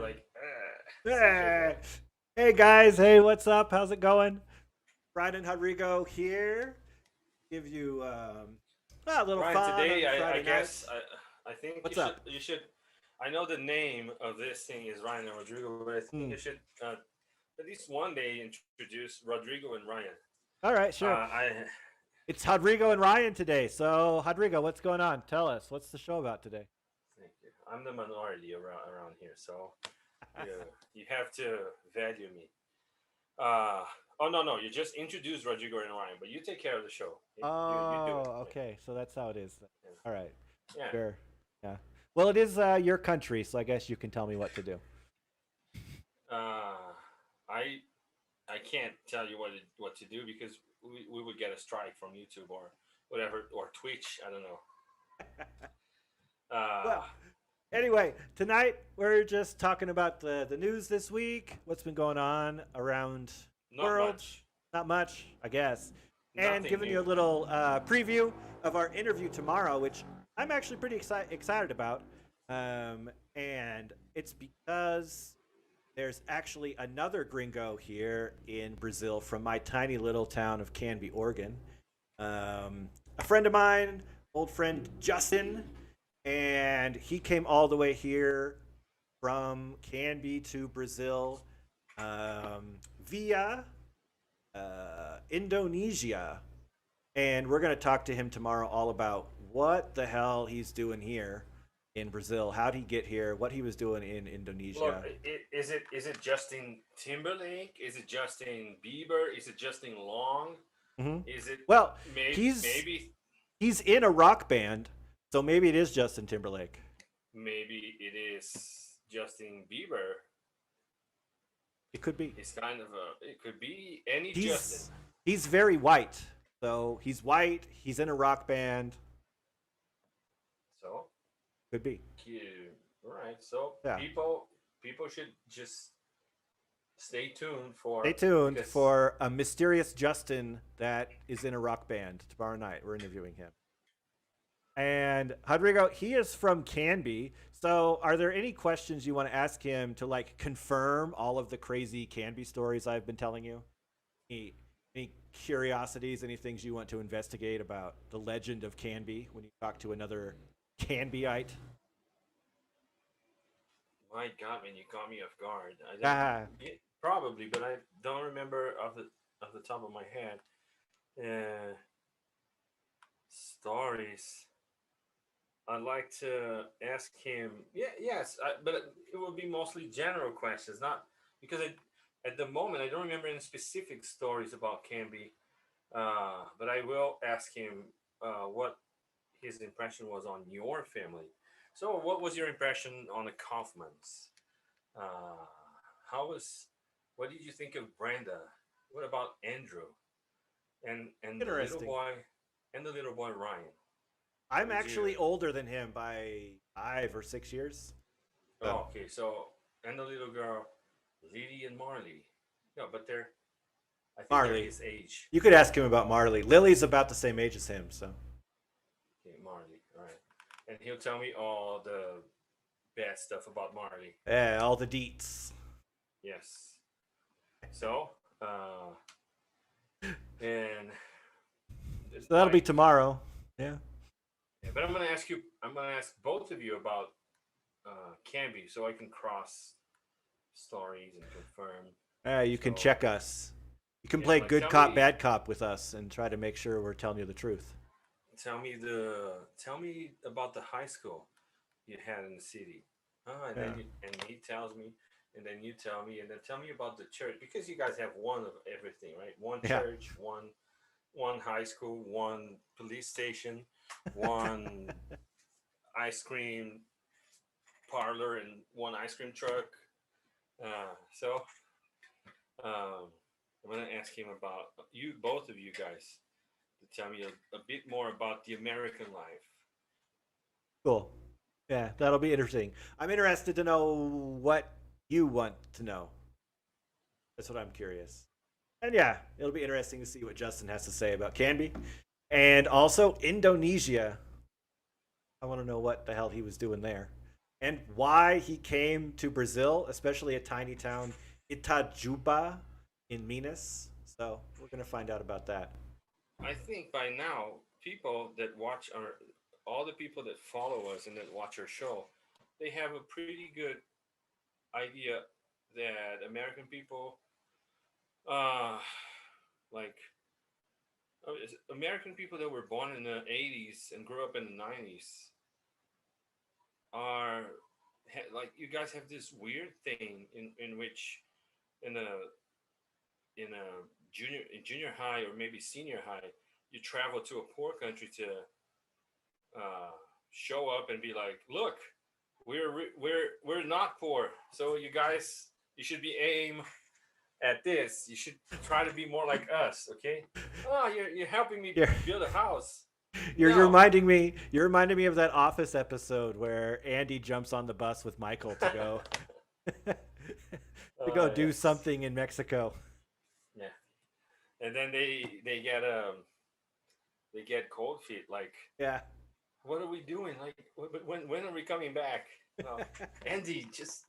were like, Hey, hey guys, hey, what's up? How's it going? Brian and Rodrigo here. Give you a little Ryan. fun Today, on I Friday guess nights. I think What's up? you should. I know the name of this thing is Ryan and Rodrigo, but I think you Hmm. should at least one day introduce Rodrigo and Ryan. All right, sure. I It's Rodrigo and Ryan today. So, Rodrigo, what's going on? Tell us. What's the show about today? thank you. I'm the minority around here, so you you have to value me. Uh, oh no, you just introduce Rodrigo and Ryan, but you take care of the show. You do it. Oh, okay. So that's how it is. All right. Yeah. Sure. Yeah. Well, it is your country, so I guess you can tell me what to do. Yeah. I I can't tell you what to do because we would get a strike from YouTube or whatever or Twitch. I don't know. Uh, Well, anyway, tonight we're just talking about the news this week, what's been going on around the not world. much. Not much, I guess. And Nothing giving you a new. little preview of our interview tomorrow, which I'm actually pretty excited about. And it's because there's actually another gringo here in Brazil from my tiny little town of Canby, Oregon. A friend of mine, old friend Justin, and he came all the way here from Canby to Brazil via Indonesia. And we're going to talk to him tomorrow all about what the hell he's doing here in Brazil. How'd he get here? What he was doing in Look, Indonesia. is it Justin Timberlake? Is it Justin Bieber? Is it Justin Long? Hmm. Is it Well, he's maybe he's in a rock band, so maybe it is Justin Timberlake. maybe it is Justin Bieber? It could be. He's kind of a. It could be any Justin. He's he's very white, so he's white. He's in a rock band. So Could be. all right. So Yeah. people should just stay tuned Stay for tuned because for a mysterious Justin that is in a rock band tomorrow night. We're interviewing him. And Rodrigo, he is from Canby. So, are there any questions you want to ask him to like confirm all of the crazy Canby stories I've been telling you? Any, any curiosities, any things you want to investigate about the legend of Canby when you talk to another Canbyite? my God, man, you caught me off guard. I don't Ah, probably, but I don't remember off the top of my head. Uh, Stories. I'd like to ask him. Yeah, yes, but it will be mostly general questions, not because at the moment I don't remember any specific stories about Canby. But I will ask him what his impression was on your family. So, what was your impression on the Kaufmans? Uh, how was? What did you think of Brenda? What about Andrew and the little interesting. boy and the little boy Ryan? What I'm did you? actually older than him by 5 or 6 years. So, Oh, okay. So and the little girl, Lily and Marley. No, but they're. I think they're Marley. his age. You could ask him about Marley. Lily's about the same age as him, so. Okay, Marley. All right, and he'll tell me all the bad stuff about Marley. Yeah, all the deets. Yes. So, and So that'll be like, tomorrow. Yeah. yeah, but I'm gonna ask you. I'm gonna ask both of you about Canby, so I can cross stories and confirm. You can So check us. You can yeah, play like good cop, bad cop with us and try to make sure we're telling you the truth. tell me about the high school you had in the city. Oh, Yeah. and he tells me, and then you tell me, and then tell me about the church because you guys have one of everything, right? One Yeah. church, one high school, one police station, one ice cream parlor, and one ice cream truck. So I'm gonna ask him about you, both of you guys, to tell me a bit more about the American life. Cool. Yeah, that'll be interesting. I'm interested to know what you want to know. That's what I'm curious. And yeah, it'll be interesting to see what Justin has to say about Canby. And also Indonesia. I want to know what the hell he was doing there. and why he came to Brazil, especially a tiny town, Itajuba in Minas. So we're gonna find out about that. I think by now, people that watch our, all the people that follow us and that watch our show, they have a pretty good idea that American people, uh, like American people that were born in the '80s and grew up in the '90s, are like you guys have this weird thing in which in a junior high or maybe senior high, you travel to a poor country to uh, show up and be like, look, we're not poor, so you guys, you should be aim at this. You should try to be more like us, okay? Oh, you're helping me You're, build a house. you're No. reminding me. You're reminding me of that Office episode where Andy jumps on the bus with Michael to go to go do Yes. something in Mexico. Yeah. And then they get cold feet. Like, Yeah. what are we doing? Like, when are we coming back? No, Andy, just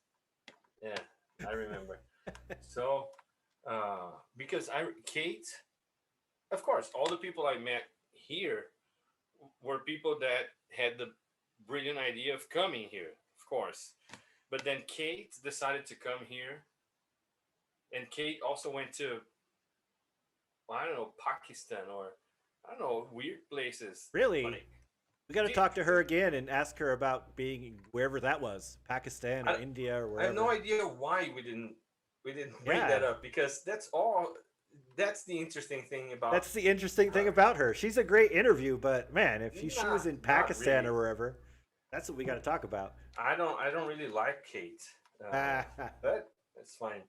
yeah, I remember. So, because I Kate, of course, all the people I met here were people that had the brilliant idea of coming here, of course. But then Kate decided to come here, and Kate also went to, well, I don't know, Pakistan or I don't know, weird places. Really, Like, we got to did, talk to her again and ask her about being wherever that was, Pakistan or I, India or I have no wherever. idea why we didn't bring Yeah, that up because that's all. That's the interesting thing about. that's the interesting thing Uh, about her. She's a great interview, but man, if she was not in not Pakistan or really. wherever, that's what we got to talk about. I don't really like Kate, but that's fine.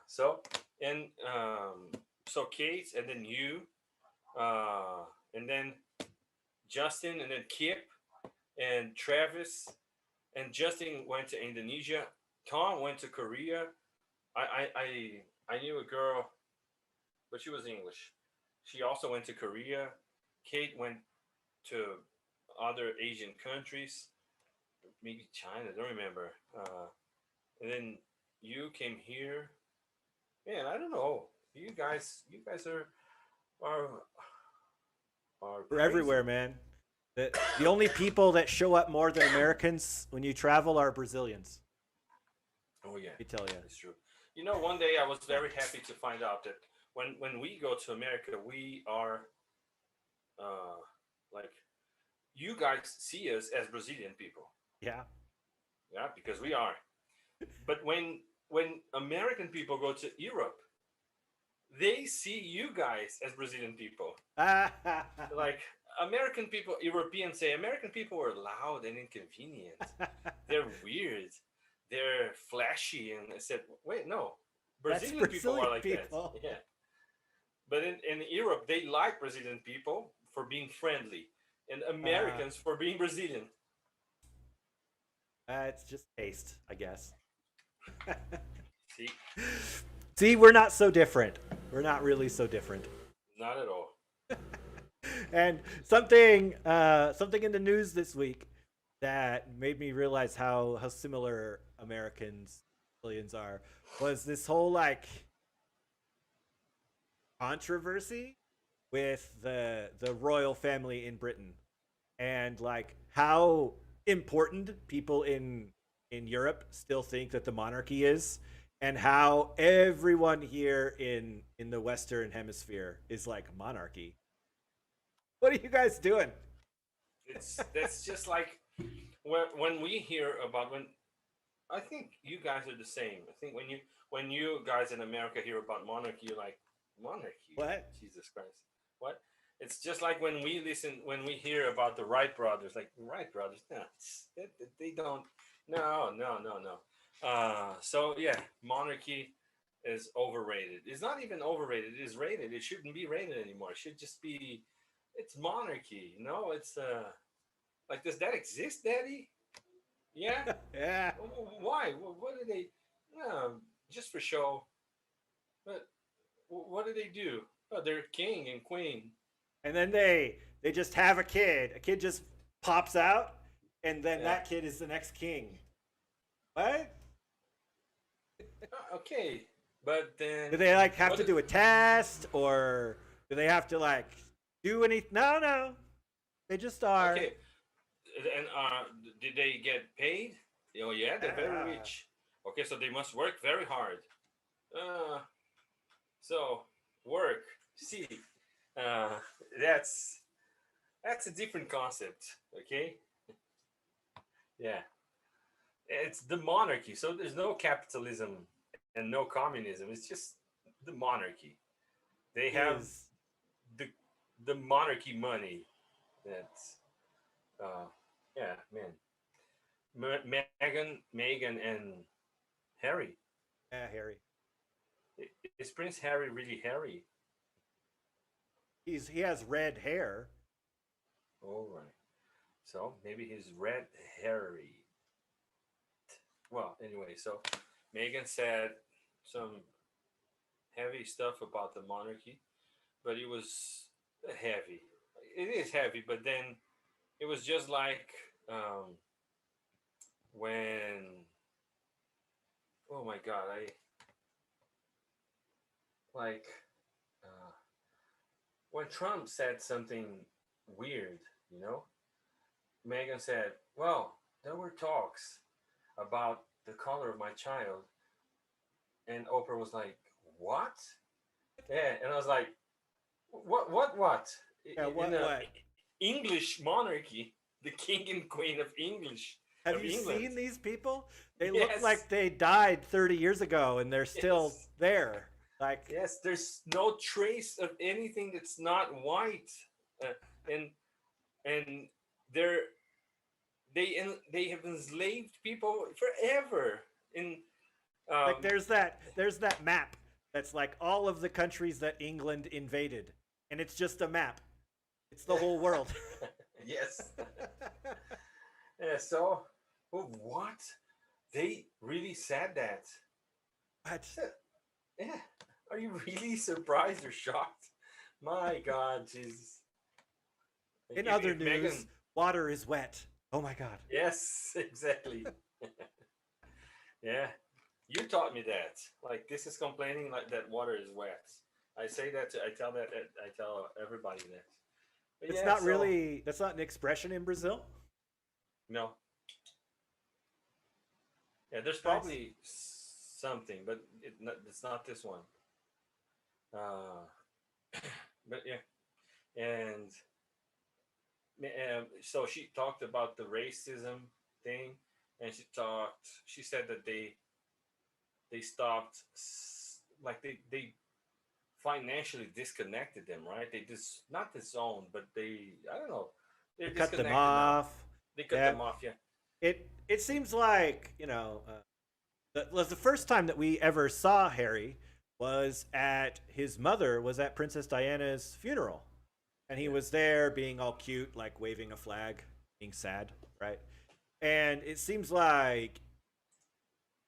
So and so Kate and then you, and then Justin and then Kip and Travis and Justin went to Indonesia. Tom went to Korea. I knew a girl, but she was English. She also went to Korea. Kate went to other Asian countries, maybe China. I don't remember. And then you came here. Man, I don't know. You guys are are We're crazy. everywhere, man. The only people that show up more than Americans when you travel are Brazilians. Oh yeah, Let me tell you. that's true. You know, one day I was very happy to find out that when we go to America, we are uh like you guys see us as Brazilian people, Yeah. yeah, because we are. But when American people go to Europe, they see you guys as Brazilian people. Like American people, Europeans say American people are loud and inconvenient. They're weird. They're flashy. And I said, wait, no, That's Brazilian people Brazilian are like that. people. Yeah. But in Europe, they like Brazilian people for being friendly and Uh, Americans for being Brazilian. it's just taste, I guess. See, See, we're not so different. We're not really so different. not at all. And something in the news this week that made me realize how similar Americans aliens are was this whole like controversy with the royal family in Britain and like how important people in Europe still think that the monarchy is and how everyone here in the western hemisphere is like monarchy. What are you guys doing? It's that's just like when we hear about when I think you guys are the same. I think when you guys in America hear about monarchy, you're like monarchy, What? Jesus Christ, what? It's just like when we hear about the Wright brothers, like Wright brothers, no, they don't, no, no, no, no. So yeah, monarchy is overrated. It's not even overrated. It is rated. It shouldn't be rated anymore. It should just be. It's monarchy. No, it's like does that exist, Daddy? Yeah. Yeah. Why? What do they? No, just for show. But what do they do? Oh, they're king and queen. And then they just have a kid. A kid just pops out and then Yeah. that kid is the next king. What? Okay, but Do then they like have what? to do a test, or do they have to like do any? No, no. They just are. Okay, and did they get paid? Oh yeah, they're very Ah, rich. Okay, so they must work very hard. Uh, so work. See, uh, that's that's a different concept. Okay, yeah, it's the monarchy. So there's no capitalism and no communism. It's just the monarchy. They have is the the monarchy money. That's uh, yeah, man. Megan, and Harry. Harry. Is Prince Harry really Harry? He has red hair. All right. So maybe he's red Harry. Well, anyway, so Megan said some heavy stuff about the monarchy, but it was heavy. It is heavy, but then it was just like when oh my god, I like uh, when Trump said something weird, you know, Megan said, "Well, there were talks about the color of my child," and Oprah was like, "What?" Yeah, and I was like, "What?" Yeah, In what the what? English monarchy, the king and queen of English Have of you England. seen these people? They look Yes, like they died 30 years ago and they're still yes, there. Like yes. There's no trace of anything that's not white, uh, and and they're they have enslaved people forever in like um there's that map that's like all of the countries that England invaded, and it's just a map. It's the whole world. yes. Yeah, so well, what they really said that. But So, yeah, are you really surprised or shocked? My God, Jesus. in other If Megan, news, water is wet. Oh my god. yes, exactly. Yeah, you taught me that. Like this is complaining like that water is wet. I say that I tell I tell everybody that. But It's yeah, not so really that's not an expression in Brazil. no, yeah, there's Nice. probably something, but it's not this one. Uh, but yeah, and so she talked about the racism thing, and she said that they stopped like they financially disconnected them, right? They just not disowned, but they I don't know, They they're cut them disconnected now. off. They cut Yeah. them off, yeah. It seems like, that was the first time that we ever saw Harry was at his mother was at Princess Diana's funeral. And he Yeah. was there being all cute, like waving a flag, being sad, right? And it seems like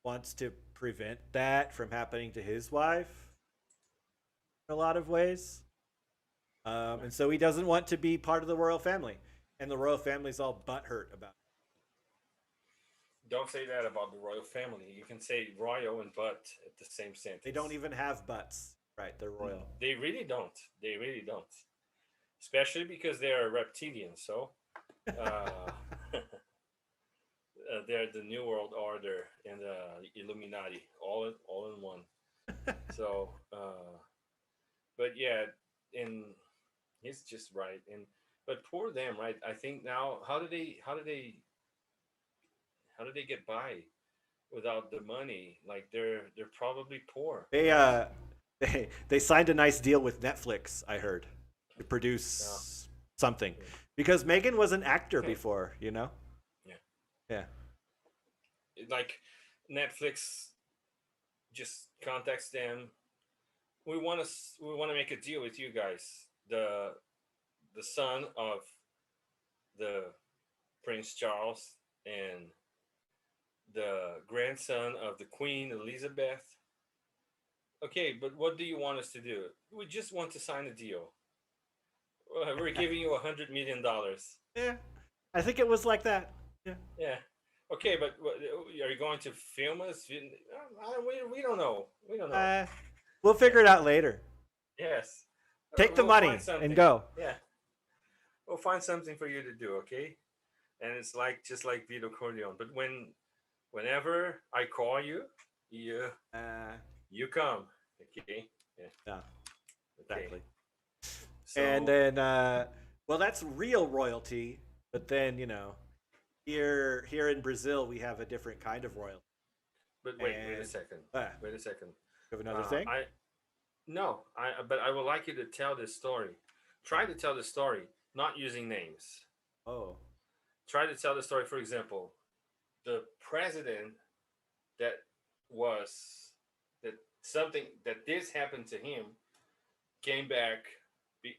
wants to prevent that from happening to his wife in a lot of ways. And so he doesn't want to be part of the royal family. And the royal family's all butthurt about it. Don't say that about the royal family. You can say royal and but at the same They don't sentence. even have butts, right? They're royal. They really don't. They really don't. Especially because they are reptilians. So uh, they're the New World Order and the Illuminati, all in one. So, but yeah, and he's just right. And but poor them, right? I think now, how do they get by without the money? Like they're probably poor, They right? they signed a nice deal with Netflix, I heard, to Yeah, produce something because Megan was an actor yeah, before. yeah. Yeah. Like Netflix just contacts them. We want to make a deal with you guys. The son of the Prince Charles and the grandson of the Queen Elizabeth. Okay, but what do you want us to do? We just want to sign a deal. We're giving you $100 million. Yeah. I think it was like that. Yeah. Yeah. Okay, but are you going to film us? We don't know. We don't know. Uh, we'll Yeah. figure it out later. Yes. Take the We'll find money and something. go. Yeah. We'll find something for you to do. Okay. And it's like just like Vito Corleone. But whenever I call you, you Uh, you come. Okay. Yeah. yeah, Okay. exactly. And So, then, well, that's real royalty. But then, here in Brazil, we have a different kind of royalty. but wait a And second. uh, Wait a second. you have another thing. I No, but I would like you to tell this story. Try to tell the story, not using names. Oh, Try to tell the story. For example, the president that was that something that this happened to him came back,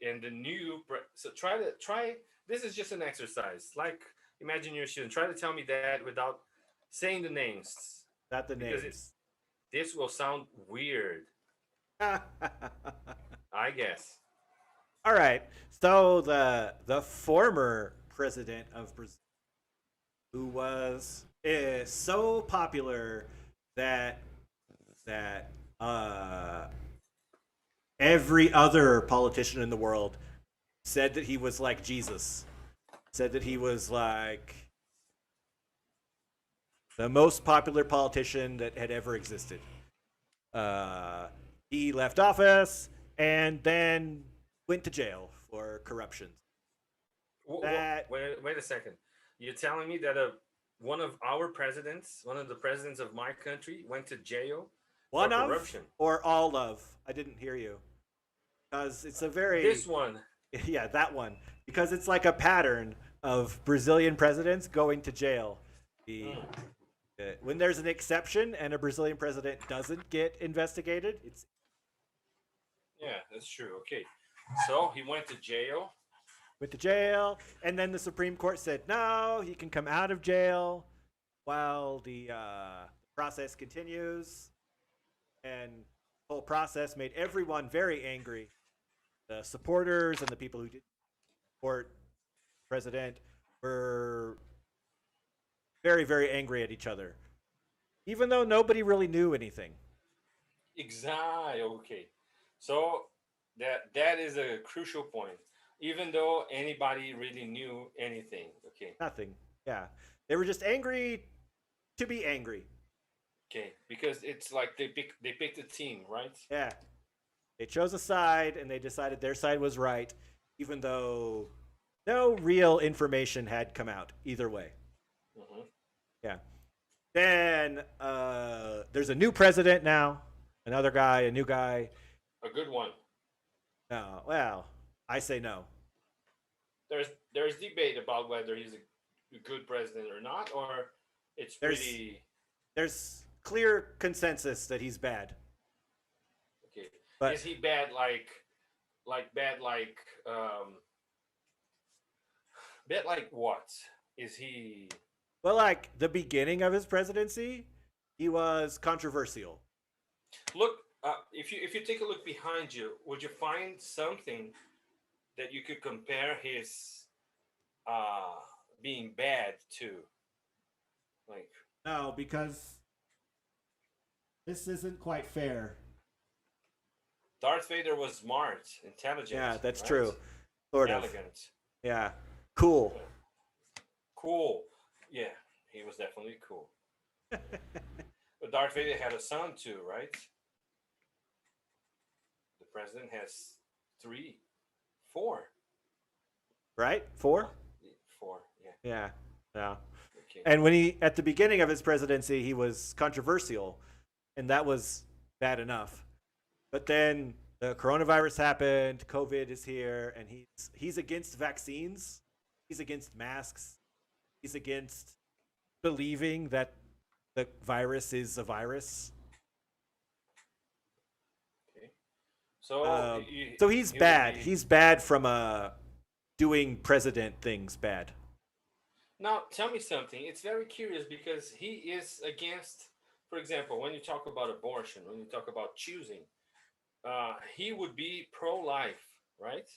and the so try. This is just an exercise. Like imagine you're a student. Try to tell me that without saying the names, not the because names. this will sound weird. I guess. All right. So the former president of Brazil, who was is so popular that that every other politician in the world said that he was like Jesus. Said that he was like the most popular politician that had ever existed. Uh, he left office and then went to jail for corruption. That Wait a second. You're telling me that one of the presidents of my country, went to jail for one of corruption. or all of? I didn't hear you because it's a This very one, yeah, that one, because it's like a pattern of Brazilian presidents going to jail. The mm, when there's an exception and a Brazilian president doesn't get investigated, it's yeah, that's true. Okay, so he went to jail. went to jail, and then the Supreme Court said no, he can come out of jail while the process continues, and the whole process made everyone very angry. The supporters and the people who did support the president were very, very angry at each other, even though nobody really knew anything. Exactly. Okay, so that is a crucial point. Even though anybody really knew anything. Okay, Nothing. Yeah, they were just angry to be angry. okay, because it's like they picked a team, right? Yeah, they chose a side and they decided their side was right, even though no real information had come out either way. Hmm. Yeah. Then there's a new president now, another guy, a new guy. A good one. No, well, I say no. There's debate about whether he's a good president or not, or it's There's pretty there's clear consensus that he's bad, okay. but Is he bad bad bad like what? Is he well, like the beginning of his presidency, he was controversial. look if you take a look behind you, would you find something that you could compare his uh being bad to? Like No, because this isn't quite fair. Darth Vader was smart, Yeah, intelligent, that's right? true. Sort of. Elegant. Yeah. Cool. Yeah. Cool. Yeah, he was definitely cool. But Darth Vader had a son too, right? The president has three, four. Right? Four? Four. Yeah. Yeah. Yeah. Okay. And when he at the beginning of his presidency, he was controversial, and that was bad enough. But then the coronavirus happened, COVID is here, and he's against vaccines. He's against masks. He's against believing that the virus is a virus. Okay. So Um, so he's he would bad. be He's bad from doing president things bad. now. Tell me something. It's very curious because he is against. For example, when you talk about abortion, when you talk about choosing, he would be pro-life, right?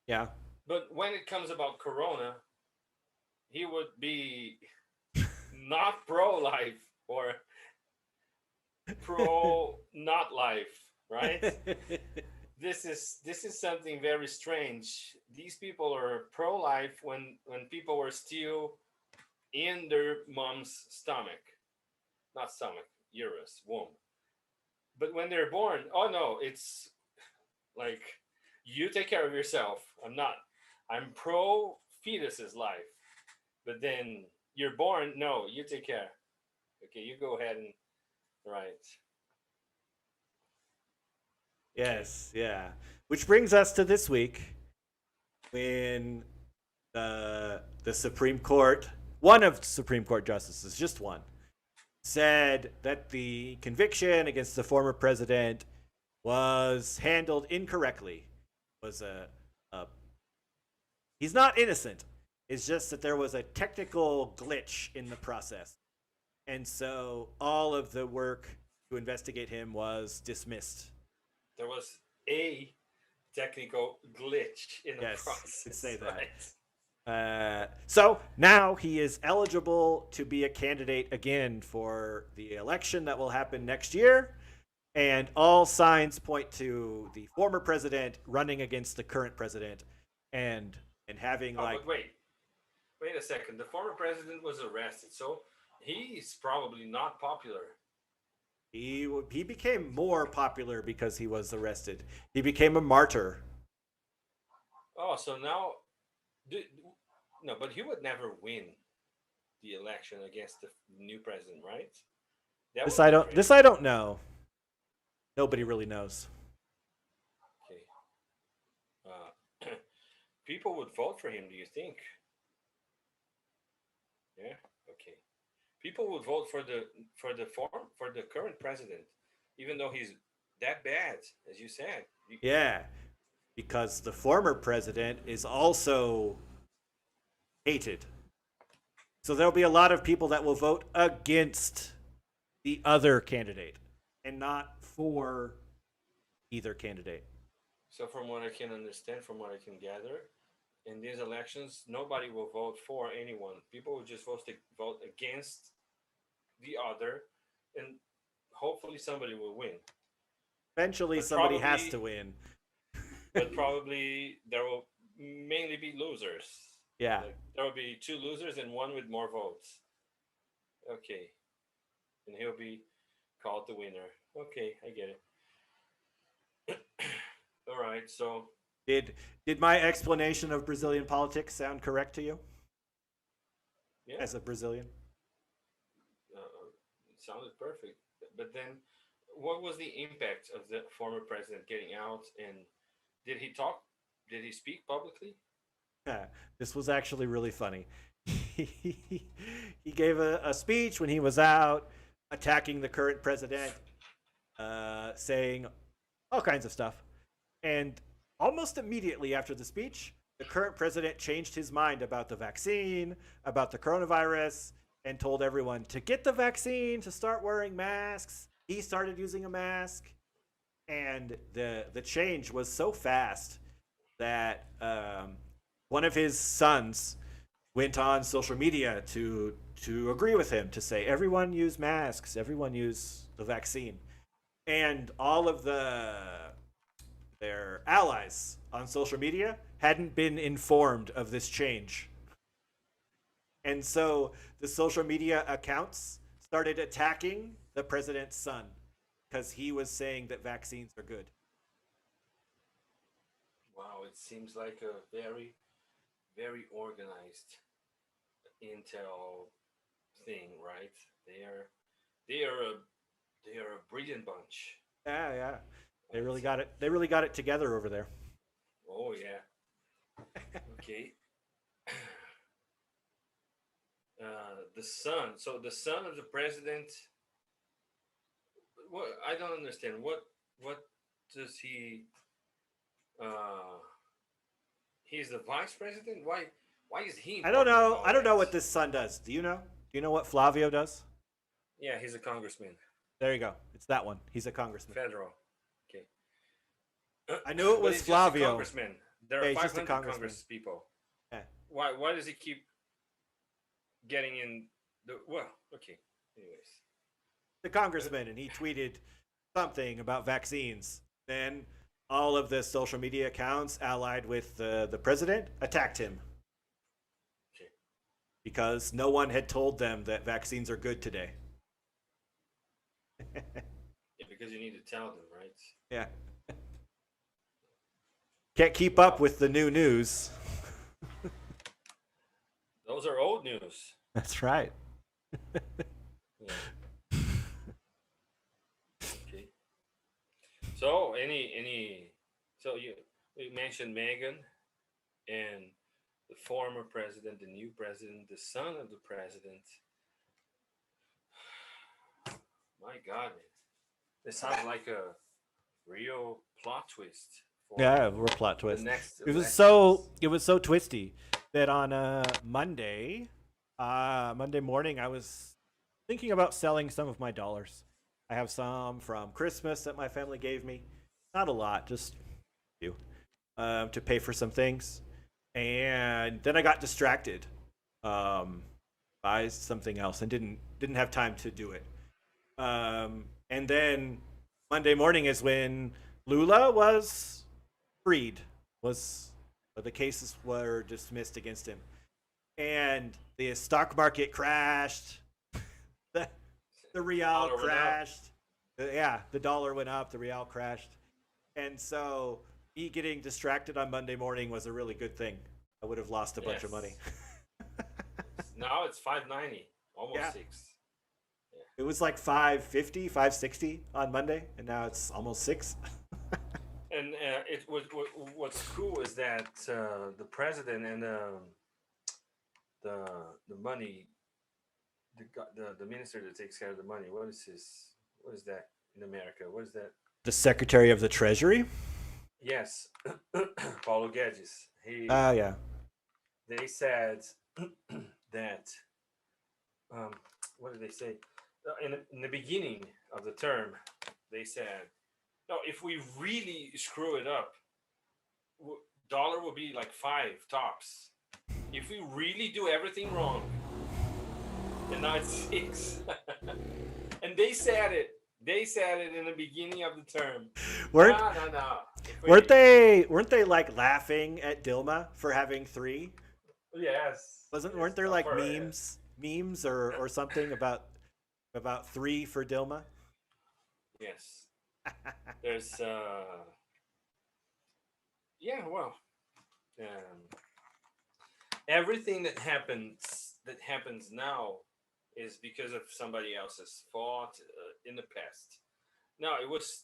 Yeah. But when it comes about corona, he would be not pro life or pro not life, right? This is something very strange. These people are pro life when people were still in their mom's stomach, not stomach, uterus, womb. But when they're born, oh no, it's like you take care of yourself. I'm not. I'm pro fetus's life. But then you're born, no, you take care. Okay, you go ahead and right. Okay. Yes, yeah. Which brings us to this week when the Supreme Court, one of the Supreme Court justices, just one, said that the conviction against the former president was handled incorrectly. Was a he's not innocent. It's just that there was a technical glitch in the process, and so all of the work to investigate him was dismissed. There was a technical glitch in the Yes, you could say process, that. right? So now he is eligible to be a candidate again for the election that will happen next year. And all signs point to the former president running against the current president and having Oh, like but wait a second. The former president was arrested, so he's probably not popular. he became more popular because he was arrested. He became a martyr. Oh, so now, do, no, but he would never win the election against the new president, right? That would be This crazy. I don't know. Nobody really knows. Okay. People would vote for him. Do you think? Yeah. Okay. People would vote for the current president, even though he's that bad, as you said. Yeah, because the former president is also hated. So there'll be a lot of people that will vote against the other candidate and not for either candidate. So, from what I can understand, from what I can gather, in these elections, nobody will vote for anyone. People will just vote against the other, and hopefully somebody will win. Eventually, But somebody has probably, to win. but probably there will mainly be losers. Yeah. Like there will be two losers and one with more votes. Okay, and he'll be called the winner. Okay, I get it. All right, so Did did my explanation of Brazilian politics sound correct to you yeah, as a Brazilian? it sounded perfect. But then, what was the impact of the former president getting out? And did he talk? Did he speak publicly? Yeah, this was actually really funny. He gave a speech when he was out attacking the current president, saying all kinds of stuff. And almost immediately after the speech, the current president changed his mind about the vaccine, about the coronavirus, and told everyone to get the vaccine, to start wearing masks. He started using a mask, and the change was so fast that one of his sons went on social media to agree with him, to say everyone use masks, everyone use the vaccine, and all of their allies on social media hadn't been informed of this change. And so the social media accounts started attacking the president's son because he was saying that vaccines are good. Wow, it seems like a very organized intel thing, right? They are they are a they are a brilliant bunch, Yeah, yeah. They right? really got it. They really got it together over there. Oh yeah. Okay. The son. So the son of the president. What I don't understand. What does he? Uh, he's the vice president. Why is he I don't important in know. all I don't know that? what this son does. Do you know? Do you know what Flavio does? Yeah, he's a congressman, There you go. It's that one. He's a congressman. federal. Okay, I knew it but was he's just a Flavio. congressman. There are Yeah, he's just a 500 congressman. Congress people. Yeah. Why does he keep? getting in the well. Okay. Anyways, The congressman, and he tweeted something about vaccines. Then all of the social media accounts allied with the president attacked him okay. because no one had told them that vaccines are good today. Yeah, because you need to tell them, right? Yeah. Can't keep up Well, with the new news. those are old news. That's right. Yeah. Okay. So so you mentioned Megan and the former president, the new president, the son of the president. My God, man, this sounds like a real plot twist for Yeah, we're plot the twist. next It was so elections. it was so twisty that on Monday morning, I was thinking about selling some of my dollars. I have some from Christmas that my family gave me. Not a lot, just a few, to pay for some things. And then I got distracted by something else and didn't have time to do it. And then Monday morning is when Lula was freed, was the cases were dismissed against him, and the stock market crashed. the the real Dollar went up. crashed. Yeah, the dollar went up, the real crashed, and so me getting distracted on Monday morning was a really good thing. I would have lost a bunch of money. Yes. Yes. Now it's 590, almost Yeah, six. Yeah. it was like 550, 560 on Monday, and now it's almost 6. And what's cool is that the president and the the money the minister that takes care of the money. What is that in America? What is that? The Secretary of the Treasury. Yes, Paulo Guedes. He Oh yeah. They said that what did they say in the beginning of the term? They said, no, if we really screw it up, dollar will be like five tops. If we really do everything wrong, and now it's six. And they said it. They said it in the beginning of the term. weren't No, no, no. If weren't we, they weren't they like laughing at Dilma for having 3? yes, Wasn't yes, weren't there not like for memes or something about 3 for Dilma? yes. There's yeah, well, um, everything that happens now is because of somebody else's fault in the past. No,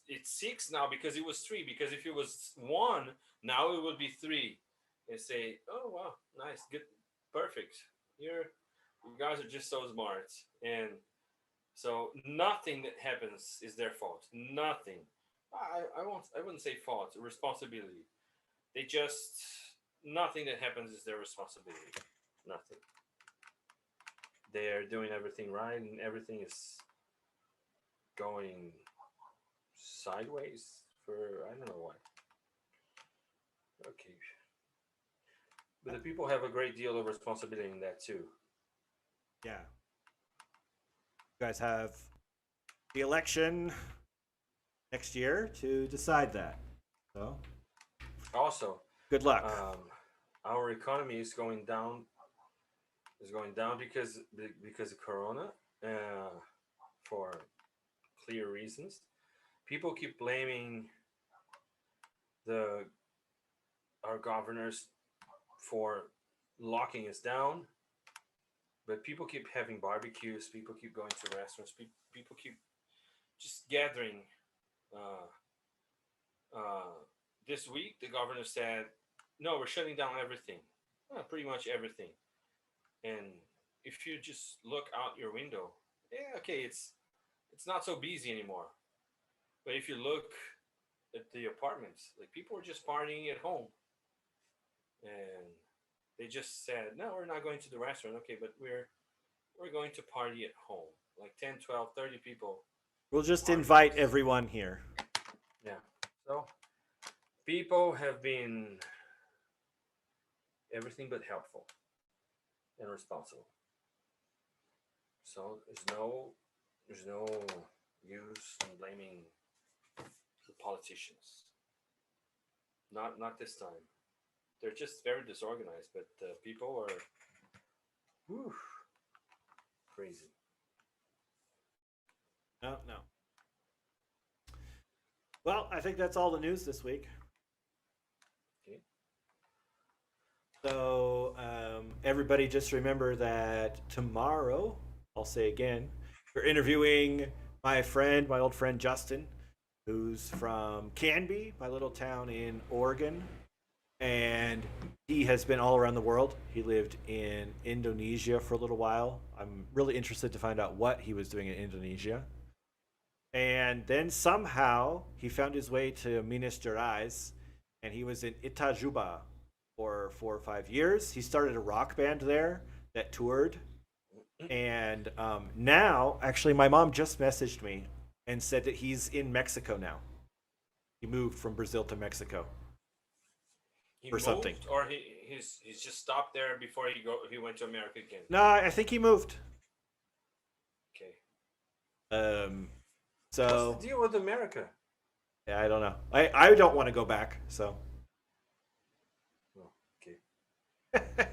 it's six now because it was three. Because if it was one, now it would be three. And say, oh wow, nice, good, perfect. You guys are just so smart, and so nothing that happens is their fault. Nothing. I wouldn't say fault. Responsibility. They just nothing that happens is their responsibility. Nothing. They are doing everything right, and everything is going sideways for I don't know why. Okay, but the people have a great deal of responsibility in that too. Yeah. You guys have the election next year to decide that. So, Also, good luck. our economy is going down because of Corona, uh, for clear reasons. People keep blaming the our governors for locking us down, but people keep having barbecues. People keep going to restaurants. People keep just gathering. Uh, uh, this week, the governor said, "No, we're shutting down everything, pretty much everything." And if you just look out your window, yeah, okay, it's not so busy anymore. But if you look at the apartments, like people are just partying at home, and they just said, "No, we're not going to the restaurant." Okay, but we're going to party at home, like 10, 12, 30 people We'll just partying. invite everyone here. Yeah. So people have been everything but helpful and responsible. So there's no use in blaming the politicians. Not this time. They're just very disorganized, but people are whew, crazy. No, no. Well, I think that's all the news this week. Okay. So everybody just remember that tomorrow, I'll say again, we're interviewing my old friend Justin, who's from Canby, my little town in Oregon. And he has been all around the world. He lived in Indonesia for a little while. I'm really interested to find out what he was doing in Indonesia. And then somehow he found his way to Minas Gerais, and he was in Itajuba for 4 or 5 years. He started a rock band there that toured. And now, actually, my mom just messaged me and said that he's in Mexico now. He moved from Brazil to Mexico He or something. moved, or he's just stopped there before he went to America again. No, I think he moved. Okay. Um, What's the so deal with America? yeah, I don't know. I don't want to go back. So Oh, okay.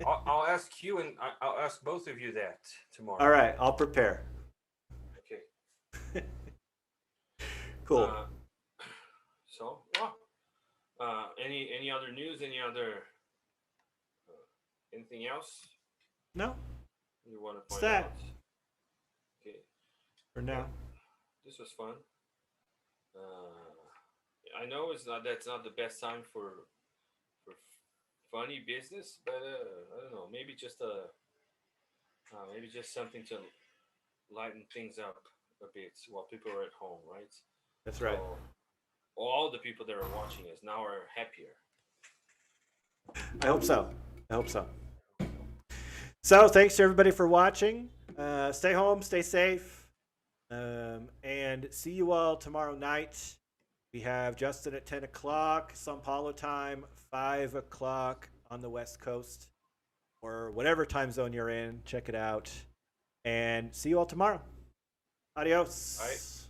I'll ask you, and I'll ask both of you that tomorrow. all right, I'll prepare. Okay. Cool. So, well, any other news? Any other anything else No, you want to it's point that out? Okay. for now. This was fun. I know that's not the best time for funny business, but I don't know. Maybe just something to lighten things up a bit while people are at home, right? That's right. So all the people that are watching us now are happier. I hope so. I hope so. So thanks to everybody for watching. Stay home, stay safe, and see you all tomorrow night. We have Justin at 10 o'clock, Sao Paulo time, 5 o'clock on the West Coast, or whatever time zone you're in. Check it out. And see you all tomorrow. All right. Adios.